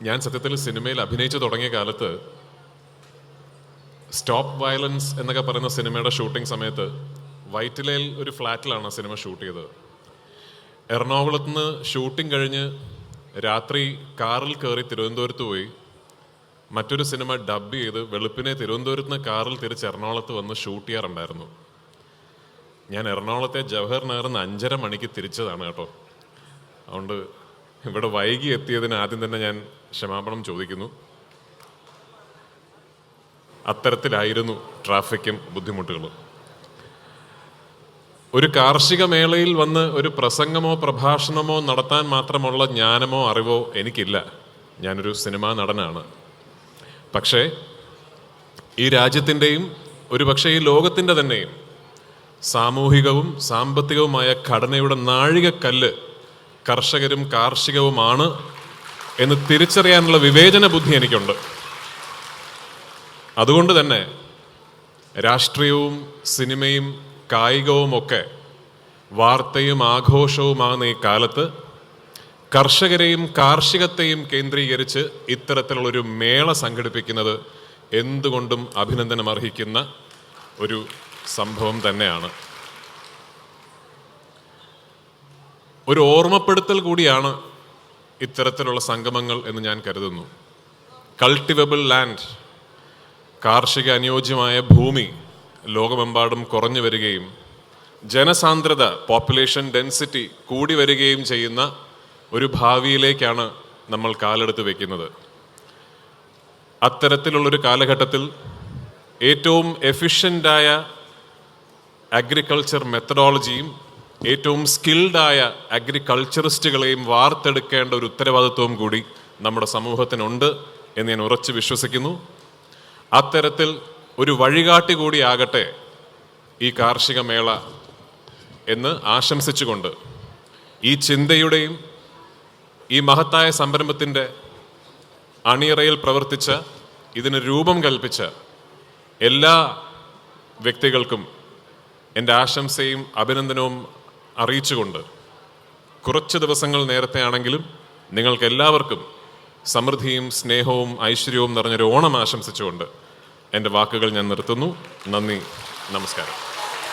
ഞാൻ സത്യത്തിൽ സിനിമയിൽ അഭിനയിച്ചു തുടങ്ങിയ കാലത്ത് സ്റ്റോപ്പ് വയലൻസ് എന്നൊക്കെ പറയുന്ന സിനിമയുടെ ഷൂട്ടിംഗ് സമയത്ത് വൈറ്റിലയിൽ ഒരു ഫ്ലാറ്റിലാണ് സിനിമ ഷൂട്ട് ചെയ്തത്. എറണാകുളത്ത് നിന്ന് ഷൂട്ടിംഗ് കഴിഞ്ഞ് രാത്രി കാറിൽ കയറി തിരുവനന്തപുരത്ത് പോയി മറ്റൊരു സിനിമ ഡബ് ചെയ്ത് വെളുപ്പിനെ തിരുവനന്തപുരത്ത് നിന്ന് കാറിൽ തിരിച്ച് എറണാകുളത്ത് വന്ന് ഷൂട്ട് ചെയ്യാറുണ്ടായിരുന്നു. ഞാൻ എറണാകുളത്തെ ജവഹർ നഗറിൽ നിന്ന് 5:30 മണിക്ക് തിരിച്ചതാണ് കേട്ടോ. അതുകൊണ്ട് ഇവിടെ വൈകി എത്തിയതിന് ആദ്യം തന്നെ ഞാൻ ക്ഷമാപണം ചോദിക്കുന്നു. അത്തരത്തിലായിരുന്നു ട്രാഫിക്കും ബുദ്ധിമുട്ടുകളും. ഒരു കാർഷിക മേളയിൽ വന്ന് ഒരു പ്രസംഗമോ പ്രഭാഷണമോ നടത്താൻ മാത്രമുള്ള ജ്ഞാനമോ അറിവോ എനിക്കില്ല. ഞാനൊരു സിനിമാ നടനാണ്. പക്ഷേ ഈ രാജ്യത്തിൻ്റെയും ഒരുപക്ഷെ ഈ ലോകത്തിൻ്റെ തന്നെയും സാമൂഹികവും സാമ്പത്തികവുമായ ഘടനയുടെ നാഴികക്കല്ല് കർഷകരും കാർഷികവുമാണ് എന്ന് തിരിച്ചറിയാനുള്ള വിവേചന ബുദ്ധി എനിക്കുണ്ട്. അതുകൊണ്ട് തന്നെ രാഷ്ട്രീയവും സിനിമയും കായികവും ഒക്കെ വാർത്തയും ആഘോഷവുമാകുന്ന ഈ കാലത്ത് കർഷകരെയും കാർഷികത്തെയും കേന്ദ്രീകരിച്ച് ഇത്തരത്തിലുള്ളൊരു മേള സംഘടിപ്പിക്കുന്നത് എന്തുകൊണ്ടും അഭിനന്ദനം അർഹിക്കുന്ന ഒരു സംഭവം തന്നെയാണ്. ഒരു ഓർമ്മപ്പെടുത്തൽ കൂടിയാണ് ഇത്തരത്തിലുള്ള സംഗമങ്ങൾ എന്ന് ഞാൻ കരുതുന്നു. കൾട്ടിവബിൾ ലാൻഡ്, കാർഷിക അനുയോജ്യമായ ഭൂമി ലോകമെമ്പാടും കുറഞ്ഞു വരികയും ജനസാന്ദ്രത, പോപ്പുലേഷൻ ഡെൻസിറ്റി കൂടി വരികയും ചെയ്യുന്ന ഒരു ഭാവിയിലേക്കാണ് നമ്മൾ കാലെടുത്ത് വയ്ക്കുന്നത്. അത്തരത്തിലുള്ളൊരു കാലഘട്ടത്തിൽ ഏറ്റവും എഫിഷ്യൻ്റായ അഗ്രികൾച്ചർ മെത്തഡോളജിയും ഏറ്റവും സ്കിൽഡായ അഗ്രികൾച്ചറിസ്റ്റുകളെയും വാർത്തെടുക്കേണ്ട ഒരു ഉത്തരവാദിത്വവും കൂടി നമ്മുടെ സമൂഹത്തിനുണ്ട് എന്ന് ഞാൻ ഉറച്ചു വിശ്വസിക്കുന്നു. അത്തരത്തിൽ ഒരു വഴികാട്ടി കൂടിയാകട്ടെ ഈ കാർഷിക മേള എന്ന് ആശംസിച്ചുകൊണ്ട് ഈ ചിന്തയുടെയും ഈ മഹത്തായ സംരംഭത്തിൻ്റെ അണിയറയിൽ പ്രവർത്തിച്ച, ഇതിന് രൂപം കൽപ്പിച്ച എല്ലാ വ്യക്തികൾക്കും എൻ്റെ ആശംസയും അഭിനന്ദനവും അറിയിച്ചുകൊണ്ട് കുറച്ച് ദിവസങ്ങൾ നേരത്തെ ആണെങ്കിലും നിങ്ങൾക്ക് എല്ലാവർക്കും സമൃദ്ധിയും സ്നേഹവും ഐശ്വര്യവും നിറഞ്ഞൊരു ഓണം ആശംസിച്ചുകൊണ്ട് എൻ്റെ വാക്കുകൾ ഞാൻ നിർത്തുന്നു. നന്ദി, നമസ്കാരം.